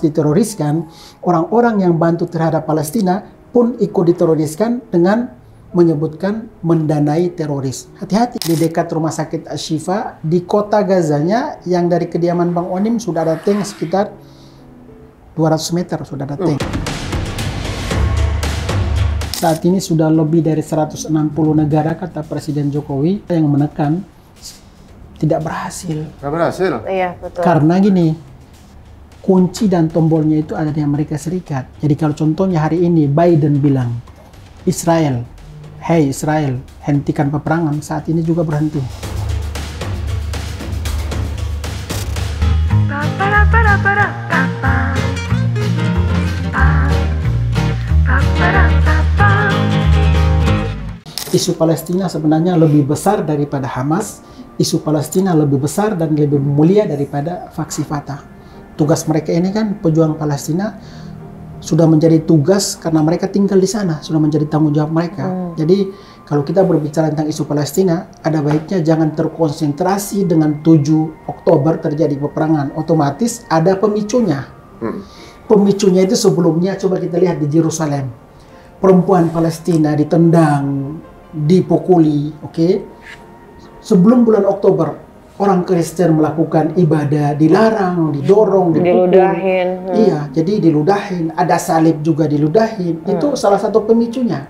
diteroriskan, orang-orang yang bantu terhadap Palestina pun ikut diteroriskan dengan menyebutkan mendanai teroris. Hati-hati, di dekat rumah sakit Ashifa di kota Gazanya yang dari kediaman Bang Onim sudah ada tank sekitar 200 meter sudah ada tank. Saat ini sudah lebih dari 160 negara kata Presiden Jokowi yang menekan, tidak berhasil. Nggak berhasil? Iya, betul. Karena gini, kunci dan tombolnya itu ada di Amerika Serikat. Jadi kalau contohnya hari ini Biden bilang, Israel, hey Israel, hentikan peperangan, saat ini juga berhenti. Isu Palestina sebenarnya lebih besar daripada Hamas. Isu Palestina lebih besar dan lebih mulia daripada faksi Fatah. Tugas mereka ini kan pejuang Palestina sudah menjadi tugas karena mereka tinggal di sana, sudah menjadi tanggung jawab mereka. Jadi kalau kita berbicara tentang isu Palestina, ada baiknya jangan terkonsentrasi dengan 7 Oktober terjadi peperangan. Otomatis ada pemicunya. Pemicunya itu sebelumnya coba kita lihat di Yerusalem. Perempuan Palestina ditendang, dipukuli, oke? Sebelum bulan Oktober, orang Kristen melakukan ibadah dilarang, didorong, dipukul. Diludahin. Iya, jadi diludahin. Ada salib juga diludahin. Itu salah satu pemicunya.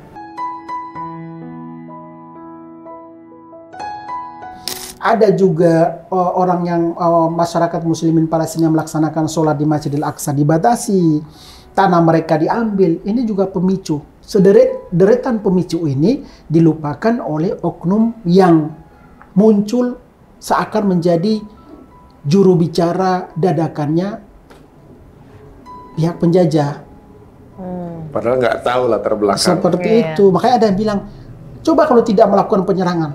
Ada juga orang yang masyarakat Muslimin Palestina melaksanakan sholat di Masjidil Aqsa dibatasi, tanah mereka diambil. Ini juga pemicu. Deretan pemicu ini dilupakan oleh oknum yang muncul seakan menjadi juru bicara dadakannya pihak penjajah. Padahal nggak tahu latar belakang. Seperti itu. Makanya ada yang bilang, coba kalau tidak melakukan penyerangan.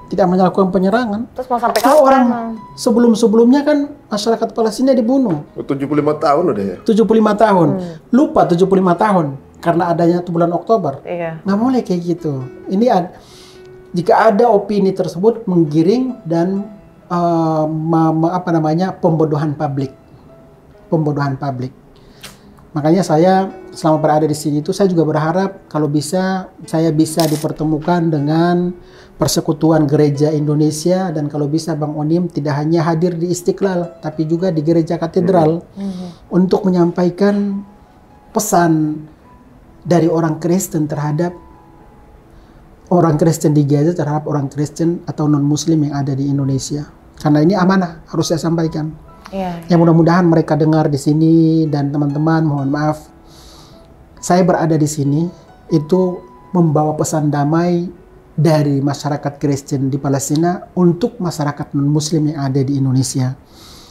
Tidak melakukan penyerangan. Terus mau sampai Kalau kapan? orang sebelum-sebelumnya kan masyarakat Palestina dibunuh. 75 tahun udah ya? 75 tahun. Lupa 75 tahun. Karena adanya bulan Oktober. Iya. Nggak boleh kayak gitu. Ini jika ada opini tersebut menggiring dan pembodohan publik. Pembodohan publik. Makanya saya selama berada di sini itu saya juga berharap kalau bisa saya bisa dipertemukan dengan Persekutuan Gereja Indonesia dan kalau bisa Bang Onim tidak hanya hadir di Istiqlal tapi juga di Gereja Katedral untuk menyampaikan pesan dari orang Kristen terhadap orang Kristen di Gaza terhadap orang Kristen atau non-Muslim yang ada di Indonesia. Karena ini amanah harus saya sampaikan. Iya. Yang mudah-mudahan mereka dengar di sini dan teman-teman mohon maaf. Saya berada di sini itu membawa pesan damai dari masyarakat Kristen di Palestina untuk masyarakat non-Muslim yang ada di Indonesia.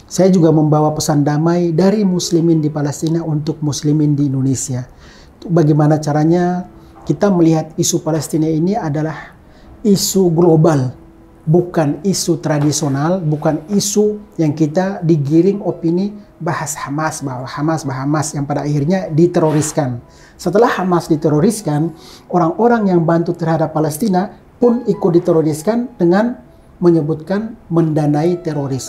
Saya juga membawa pesan damai dari Muslimin di Palestina untuk Muslimin di Indonesia. Bagaimana caranya kita melihat isu Palestina ini adalah isu global, bukan isu tradisional, bukan isu yang kita digiring opini bahas Hamas, bahwa Hamas yang pada akhirnya diteroriskan. Setelah Hamas diteroriskan, orang-orang yang bantu terhadap Palestina pun ikut diteroriskan dengan menyebutkan mendanai teroris.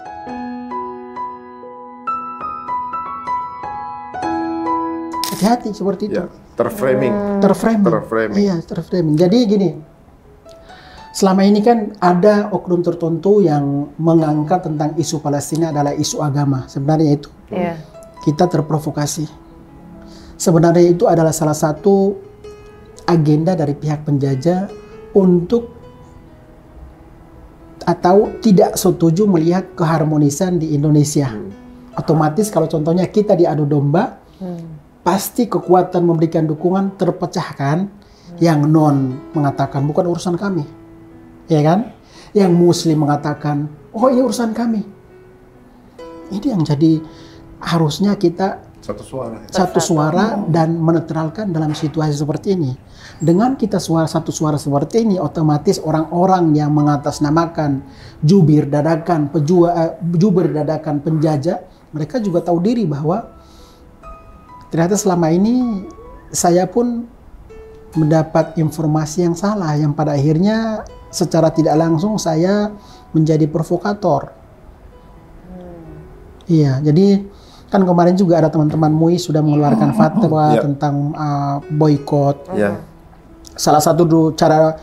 Hati-hati seperti itu. Ya, terframing. Terframing. Iya, terframing. Jadi gini, selama ini kan ada oknum tertentu yang mengangkat tentang isu Palestina adalah isu agama. Sebenarnya itu. Iya. Kita terprovokasi. Sebenarnya itu adalah salah satu agenda dari pihak penjajah untuk atau tidak setuju melihat keharmonisan di Indonesia. Otomatis kalau contohnya kita diadu domba, pasti kekuatan memberikan dukungan terpecahkan. Yang non mengatakan bukan urusan kami, ya kan? Yang Muslim mengatakan, oh ini urusan kami. Ini yang jadi harusnya kita satu suara dan menetralkan dalam situasi seperti ini. Dengan kita satu suara seperti ini, otomatis orang-orang yang mengatasnamakan jubir dadakan penjajah, mereka juga tahu diri bahwa ternyata selama ini saya pun mendapat informasi yang salah, yang pada akhirnya secara tidak langsung saya menjadi provokator. Iya, jadi Kan kemarin juga ada teman-teman MUI sudah mengeluarkan fatwa Ya. tentang boykot. Ya. Salah satu cara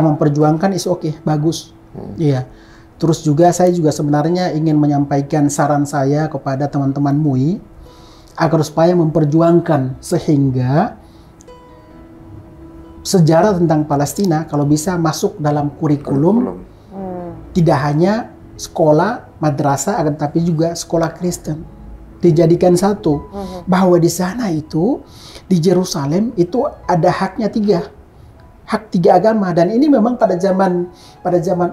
memperjuangkan is oke, bagus. Iya. Terus juga saya juga sebenarnya ingin menyampaikan saran saya kepada teman-teman MUI agar supaya memperjuangkan sehingga sejarah tentang Palestina kalau bisa masuk dalam kurikulum tidak hanya sekolah madrasah akan tapi juga sekolah Kristen. Dijadikan satu bahwa di sana itu di Yerusalem itu ada haknya hak tiga agama, dan ini memang pada zaman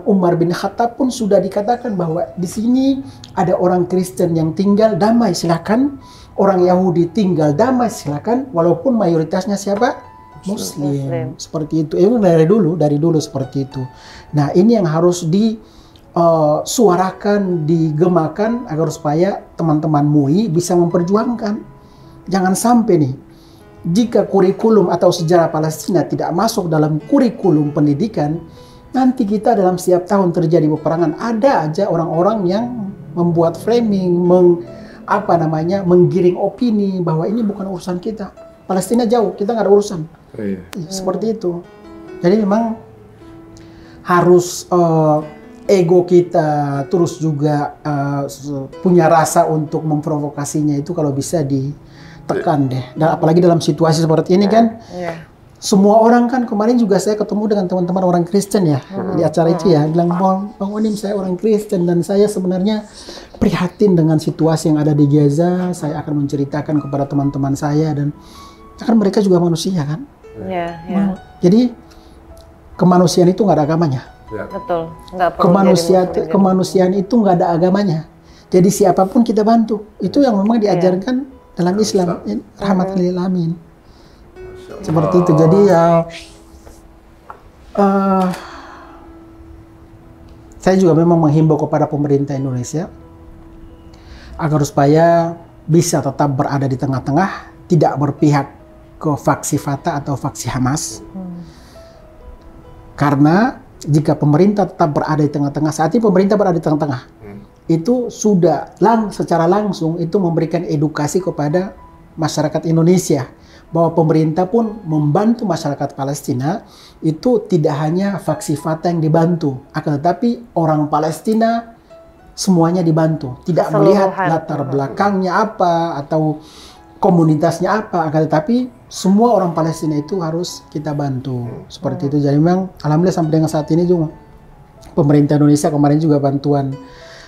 Umar bin Khattab pun sudah dikatakan bahwa di sini ada orang Kristen yang tinggal damai silakan, orang Yahudi tinggal damai silakan, walaupun mayoritasnya siapa? Muslim. Seperti itu. Itu dari dulu seperti itu. Nah, ini yang harus disuarakan, digemakan agar supaya teman-teman MUI bisa memperjuangkan. Jangan sampai nih, jika kurikulum atau sejarah Palestina tidak masuk dalam kurikulum pendidikan, nanti kita dalam setiap tahun terjadi peperangan, ada aja orang-orang yang membuat framing, menggiring opini bahwa ini bukan urusan kita. Palestina jauh, kita nggak ada urusan. Iya. Seperti itu. Jadi memang harus ego kita terus juga punya rasa untuk memprovokasinya itu kalau bisa ditekan deh. Dan apalagi dalam situasi seperti ini kan, semua orang kan, kemarin juga saya ketemu dengan teman-teman orang Kristen ya di acara itu ya, bilang Bang Onim saya orang Kristen dan saya sebenarnya prihatin dengan situasi yang ada di Gaza. Saya akan menceritakan kepada teman-teman saya, dan kan mereka juga manusia kan. Jadi kemanusiaan itu nggak ada agamanya. Ya. Betul. Nggak perlu Kemanusiaan itu nggak ada agamanya. Jadi siapapun kita bantu. Itu yang memang diajarkan dalam Islam. Rahmatan lil alamin. Seperti itu. Jadi ya saya juga memang menghimbau kepada pemerintah Indonesia agar supaya bisa tetap berada di tengah-tengah, tidak berpihak ke faksi Fatah atau faksi Hamas. Karena jika pemerintah tetap berada di tengah-tengah, saat ini pemerintah berada di tengah-tengah, itu sudah secara langsung itu memberikan edukasi kepada masyarakat Indonesia bahwa pemerintah pun membantu masyarakat Palestina, itu tidak hanya faksi Fatah yang dibantu, akan tetapi orang Palestina semuanya dibantu, tidak melihat latar belakangnya apa atau komunitasnya apa, akan tetapi semua orang Palestina itu harus kita bantu. Seperti itu. Jadi memang alhamdulillah sampai dengan saat ini juga pemerintah Indonesia kemarin juga bantuan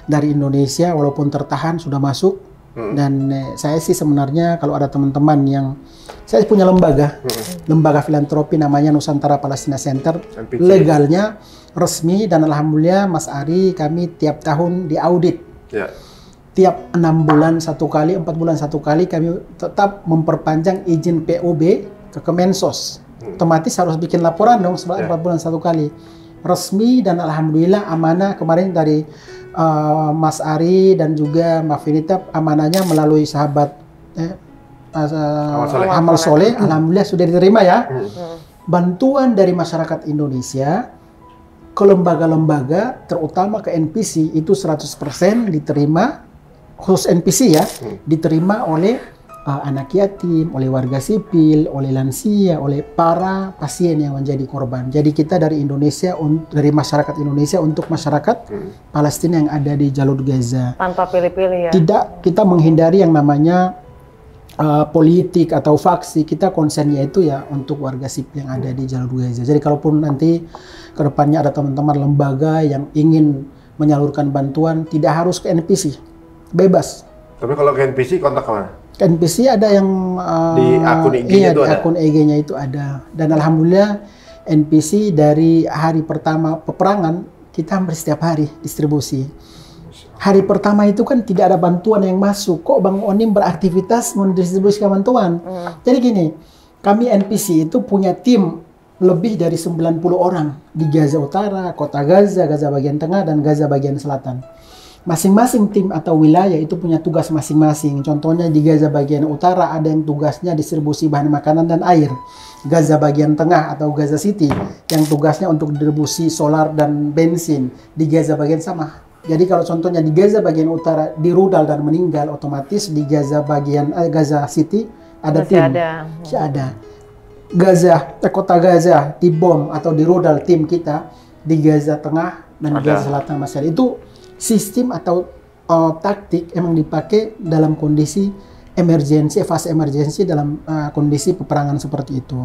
dari Indonesia walaupun tertahan sudah masuk. Dan saya sih sebenarnya kalau ada teman-teman yang, saya punya lembaga filantropi namanya Nusantara Palestina Center, legalnya resmi, dan alhamdulillah Mas Ari kami tiap tahun diaudit. Tiap 6 bulan satu kali, 4 bulan satu kali kami tetap memperpanjang izin POB ke Kemensos. Otomatis harus bikin laporan dong 4 bulan satu kali. Resmi, dan alhamdulillah amanah kemarin dari Mas Ari dan juga Mbak Finita, amanahnya melalui sahabat Amal Soleh, alhamdulillah sudah diterima ya. Bantuan dari masyarakat Indonesia ke lembaga-lembaga terutama ke NPC itu 100% diterima. Khusus NPC ya, diterima oleh anak yatim, oleh warga sipil, oleh lansia, oleh para pasien yang menjadi korban. Jadi kita dari Indonesia, dari masyarakat Indonesia untuk masyarakat Palestina yang ada di jalur Gaza. Tanpa pilih-pilih ya? Tidak, kita menghindari yang namanya politik atau faksi. Kita konsennya itu ya untuk warga sipil yang ada di jalur Gaza. Jadi kalaupun nanti ke depannya ada teman-teman lembaga yang ingin menyalurkan bantuan, tidak harus ke NPC. Bebas. Tapi kalau ke NPC kontak kemana? Ke NPC ada yang di akun IG-nya itu ada? Akun IG-nya itu ada. Dan alhamdulillah NPC dari hari pertama peperangan kita hampir setiap hari distribusi. Hari pertama itu kan tidak ada bantuan yang masuk. Kok Bang Onim beraktivitas mendistribusikan bantuan? Jadi gini, kami NPC itu punya tim lebih dari 90 orang di Gaza Utara, Kota Gaza, Gaza bagian tengah, dan Gaza bagian selatan. Masing-masing tim atau wilayah itu punya tugas masing-masing. Contohnya di Gaza bagian utara ada yang tugasnya distribusi bahan makanan dan air. Gaza bagian tengah atau Gaza City yang tugasnya untuk distribusi solar dan bensin. Di Gaza bagian sama Jadi kalau contohnya di Gaza bagian utara di rudal dan meninggal, otomatis di Gaza bagian Gaza City ada Masih tim. ada. Masih ada. Kota Gaza dibom atau di rudal tim kita di Gaza Tengah dan Gaza Selatan masih ada. Itu sistem atau taktik emang dipakai dalam kondisi emergensi, fase emergensi dalam kondisi peperangan seperti itu.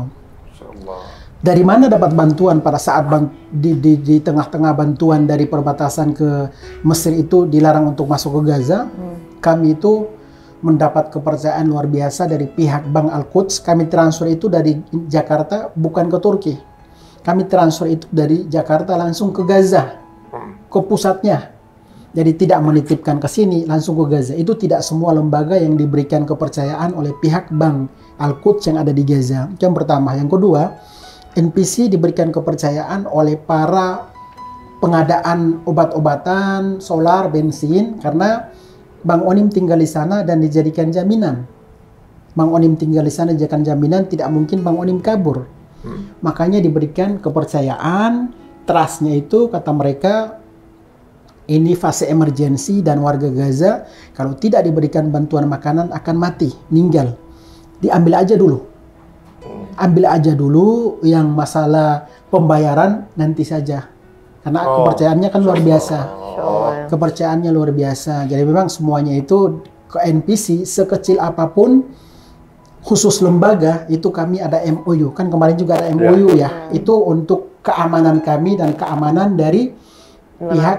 Dari mana dapat bantuan pada saat di tengah-tengah bantuan dari perbatasan ke Mesir itu dilarang untuk masuk ke Gaza? Kami itu mendapat kepercayaan luar biasa dari pihak Bank Al-Quds. Kami transfer itu dari Jakarta, bukan ke Turki. Kami transfer itu dari Jakarta langsung ke Gaza, ke pusatnya. Jadi tidak menitipkan ke sini, langsung ke Gaza. Itu tidak semua lembaga yang diberikan kepercayaan oleh pihak Bank Al-Quds yang ada di Gaza. Itu yang pertama. Yang kedua, NPC diberikan kepercayaan oleh para pengadaan obat-obatan, solar, bensin, karena Bang Onim tinggal di sana dan dijadikan jaminan. Bang Onim tinggal di sana dijadikan jaminan, tidak mungkin Bang Onim kabur. Makanya diberikan kepercayaan, trustnya itu kata mereka, ini fase emergensi dan warga Gaza kalau tidak diberikan bantuan makanan akan mati, meninggal. Diambil aja dulu. Ambil aja dulu yang masalah pembayaran nanti saja. Karena kepercayaannya kan luar biasa. Kepercayaannya luar biasa. Jadi memang semuanya itu ke NPC sekecil apapun khusus lembaga itu kami ada MOU. Kan kemarin juga ada MOU ya. Itu untuk keamanan kami dan keamanan dari pihak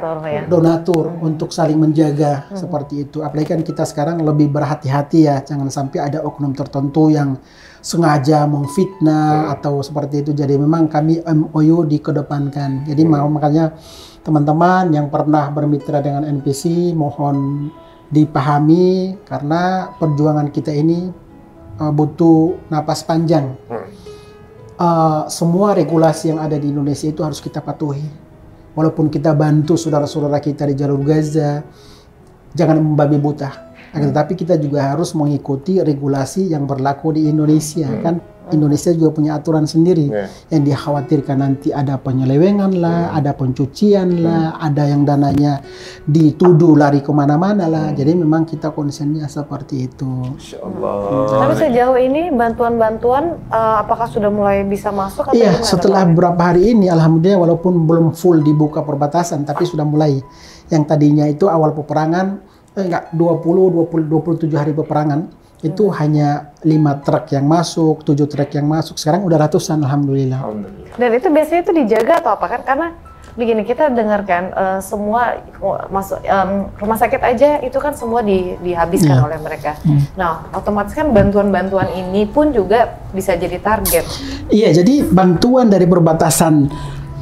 donatur untuk saling menjaga seperti itu. Apalagi kan kita sekarang lebih berhati-hati ya, jangan sampai ada oknum tertentu yang sengaja memfitnah atau seperti itu. Jadi memang kami MOU dikedepankan. Jadi makanya teman-teman yang pernah bermitra dengan NPC mohon dipahami karena perjuangan kita ini butuh napas panjang. Semua regulasi yang ada di Indonesia itu harus kita patuhi. Walaupun kita bantu saudara-saudara kita di jalur Gaza, jangan membabi buta. Tetapi kita juga harus mengikuti regulasi yang berlaku di Indonesia. Kan Indonesia juga punya aturan sendiri. Yang dikhawatirkan nanti ada penyelewengan lah, ada pencucian lah, ada yang dananya dituduh lari kemana-mana lah. Jadi memang kita konsennya seperti itu. Insya Allah. Tapi sejauh ini bantuan-bantuan apakah sudah mulai bisa masuk? Atau iya, setelah beberapa hari ini Alhamdulillah walaupun belum full dibuka perbatasan, tapi sudah mulai. Yang tadinya itu awal peperangan, 27 hari peperangan, itu hanya 5 truk yang masuk, 7 truk yang masuk. Sekarang udah ratusan, Alhamdulillah. Dan itu biasanya itu dijaga atau apa kan? Karena begini, kita dengarkan semua masuk rumah sakit aja itu kan semua dihabiskan oleh mereka. Nah, otomatis kan bantuan-bantuan ini pun juga bisa jadi target. Iya, jadi bantuan dari perbatasan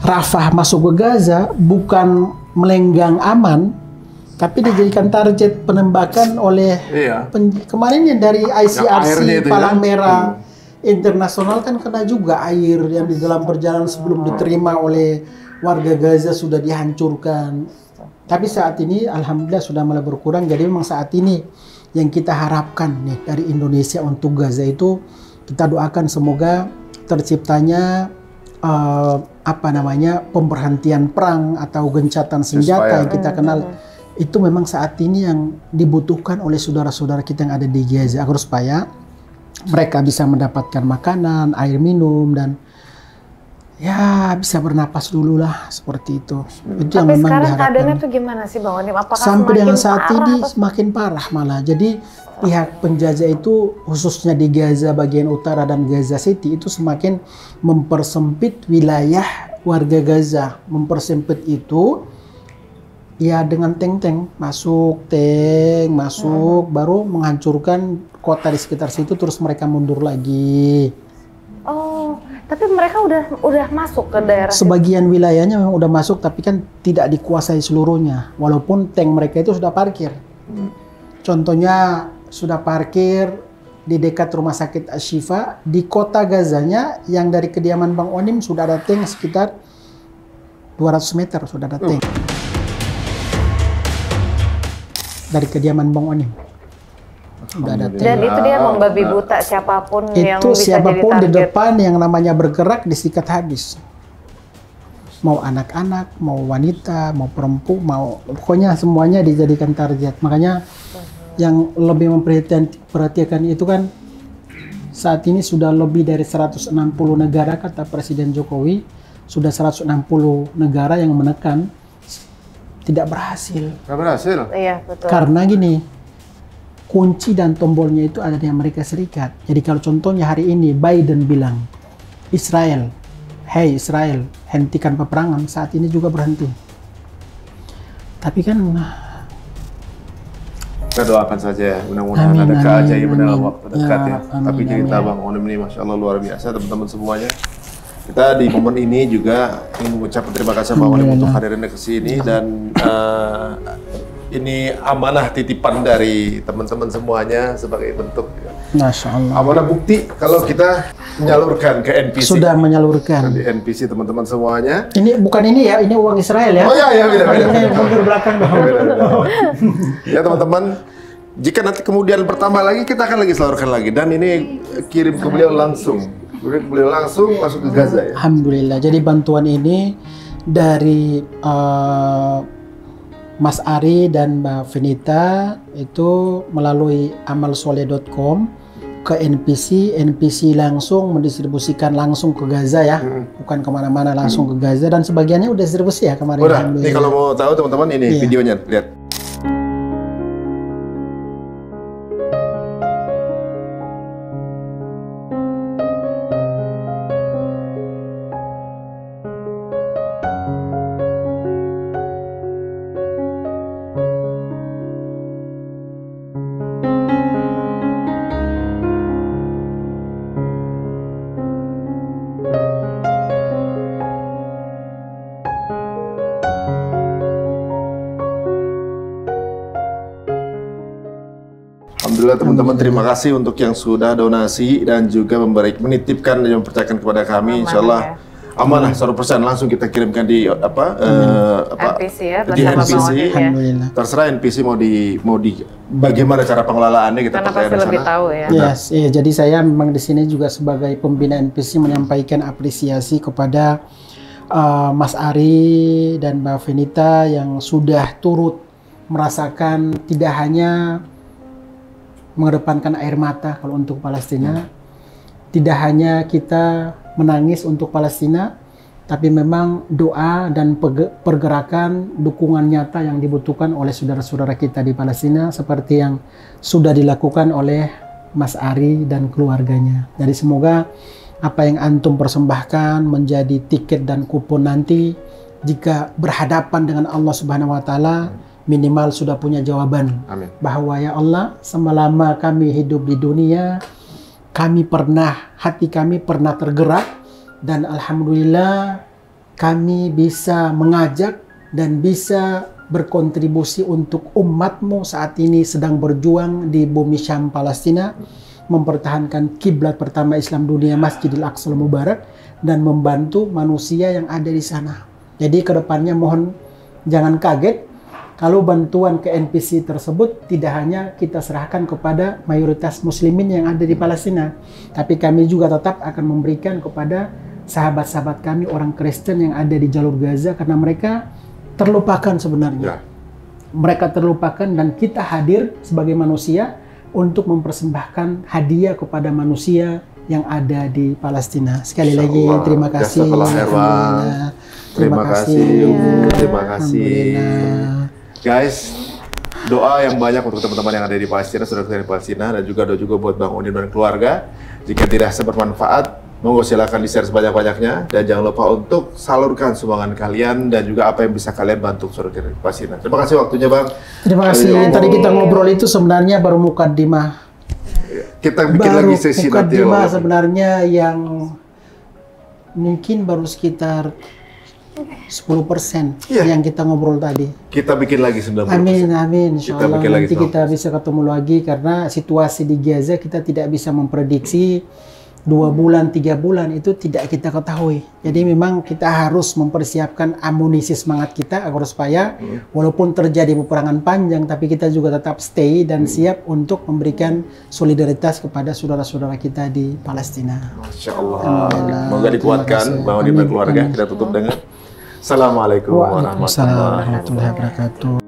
Rafah masuk ke Gaza bukan melenggang aman, tapi dijadikan target penembakan oleh kemarin yang dari ICRC Palang Merah Internasional kan kena juga air yang di dalam perjalanan sebelum diterima oleh warga Gaza sudah dihancurkan. Tapi saat ini Alhamdulillah sudah mulai berkurang. Jadi memang saat ini yang kita harapkan nih dari Indonesia untuk Gaza itu kita doakan semoga terciptanya pemberhentian perang atau gencatan senjata yang kita kenal. Itu memang saat ini yang dibutuhkan oleh saudara-saudara kita yang ada di Gaza agar supaya mereka bisa mendapatkan makanan, air minum dan ya bisa bernapas dulu lah seperti itu. Itu yang memang diharapkan. Tapi sekarang keadaannya tuh gimana sih Bang Onim? Apakah sampai dengan saat ini atau semakin parah malah. Jadi pihak penjajah itu khususnya di Gaza bagian utara dan Gaza City itu semakin mempersempit wilayah warga Gaza. Mempersempit itu ya dengan tank masuk, baru menghancurkan kota di sekitar situ, terus mereka mundur lagi. Oh, tapi mereka udah masuk ke daerah. Sebagian wilayahnya memang udah masuk, tapi kan tidak dikuasai seluruhnya. Walaupun tank mereka itu sudah parkir. Contohnya sudah parkir di dekat rumah sakit Ashifa di kota Gazanya, yang dari kediaman Bang Onim sudah ada tank sekitar 200 meter sudah ada tank. Dari kediaman Bang Onim. Dan itu dia membabi buta siapapun yang itu bisa siapapun jadi di target. depan yang namanya bergerak disikat habis. mau anak-anak, mau wanita, mau perempuan, mau pokoknya semuanya dijadikan target. Makanya yang lebih memperhatikan itu kan saat ini sudah lebih dari 160 negara kata Presiden Jokowi, sudah 160 negara yang menekan, tidak berhasil. Nggak berhasil? Iya, betul. Karena gini, kunci dan tombolnya itu ada di Amerika Serikat. Jadi kalau contohnya hari ini Biden bilang, Israel, hey Israel, hentikan peperangan, saat ini juga berhenti. Tapi kan kita doakan saja, mudah-mudahan ada keajaiban dalam waktu dekat ya. Tapi cerita Bang Onim ini Masya Allah luar biasa, teman-teman semuanya. Kita di momen ini juga ingin mengucapkan terima kasih Bang Onim untuk hadirnya ke sini, dan ini amanah titipan dari teman-teman semuanya sebagai bentuk Masya Allah. amanah bukti kalau kita menyalurkan ke NPC. Sudah menyalurkan. Di NPC teman-teman semuanya. Ini bukan ini ya, ini uang Israel ya. Oh iya, beda-beda. Ini mundur belakang dong. Ya teman-teman, jika nanti kemudian bertambah lagi, kita akan lagi salurkan lagi. Dan ini kirim ke beliau langsung. Beliau langsung masuk ke Gaza ya. Alhamdulillah. Jadi bantuan ini dari Mas Ari dan Mbak Venita itu melalui amalsoleh.com ke NPC langsung mendistribusikan langsung ke Gaza ya, bukan kemana-mana, langsung ke Gaza, dan sebagiannya udah distribusi ya kemarin. Udah, nih kalau mau tahu teman-teman ini videonya, lihat. Alhamdulillah teman-teman, terima kasih untuk yang sudah donasi dan juga menitipkan dan mempercayakan kepada kami. Insya Allah amanah 100% langsung kita kirimkan di NPC ya, di NPC. Alhamdulillah. Terserah NPC mau di bagaimana cara pengelolaannya, kita karena percaya pasti di lebih sana. tahu ya. Yes, iya. Jadi saya memang di sini juga sebagai pembina NPC menyampaikan apresiasi kepada Mas Ari dan Mbak Venita yang sudah turut merasakan tidak hanya mengedepankan air mata kalau untuk Palestina, tidak hanya kita menangis untuk Palestina, tapi memang doa dan pergerakan dukungan nyata yang dibutuhkan oleh saudara-saudara kita di Palestina seperti yang sudah dilakukan oleh Mas Ari dan keluarganya. Jadi semoga apa yang antum persembahkan menjadi tiket dan kupon nanti jika berhadapan dengan Allah Subhanahu wa taala, minimal sudah punya jawaban. Amin. Bahwa ya Allah, selama kami hidup di dunia, hati kami pernah tergerak, dan alhamdulillah kami bisa mengajak dan bisa berkontribusi untuk umatmu saat ini sedang berjuang di bumi Syam Palestina, mempertahankan kiblat pertama Islam dunia, Masjidil Aqsa Mubarak, dan membantu manusia yang ada di sana. Jadi kedepannya mohon jangan kaget kalau bantuan ke NPC tersebut tidak hanya kita serahkan kepada mayoritas muslimin yang ada di Palestina, tapi kami juga tetap akan memberikan kepada sahabat-sahabat kami orang Kristen yang ada di jalur Gaza, karena mereka terlupakan sebenarnya. Mereka terlupakan dan kita hadir sebagai manusia untuk mempersembahkan hadiah kepada manusia yang ada di Palestina. Sekali lagi terima kasih. Terima kasih. Terima kasih. Guys, doa yang banyak untuk teman-teman yang ada di Palestina, saudara-saudara di Palestina, dan juga doa juga buat Bang Onim dan keluarga. Jika dirasa bermanfaat, monggo silakan di-share sebanyak-banyaknya, dan jangan lupa untuk salurkan sumbangan kalian dan juga apa yang bisa kalian bantu saudara di Palestina. Terima kasih waktunya Bang. Terima kasih. Tadi kita ngobrol itu sebenarnya baru mukadimah. Kita bikin lagi sesi nanti. Mukadimah sebenarnya yang mungkin baru sekitar 10% yang kita ngobrol tadi. Kita bikin lagi 90%. Amin. Insya Allah nanti kita bisa ketemu lagi, karena situasi di Gaza kita tidak bisa memprediksi 2 bulan, 3 bulan itu tidak kita ketahui. Jadi memang kita harus mempersiapkan amunisi semangat kita agar supaya walaupun terjadi peperangan panjang, tapi kita juga tetap stay dan siap untuk memberikan solidaritas kepada saudara-saudara kita di Palestina. Masya Allah. Semoga dikuatkan Bang Onim dan keluarga. Kita tutup dengan Assalamualaikum Waalaikumsalam warahmatullahi wabarakatuh.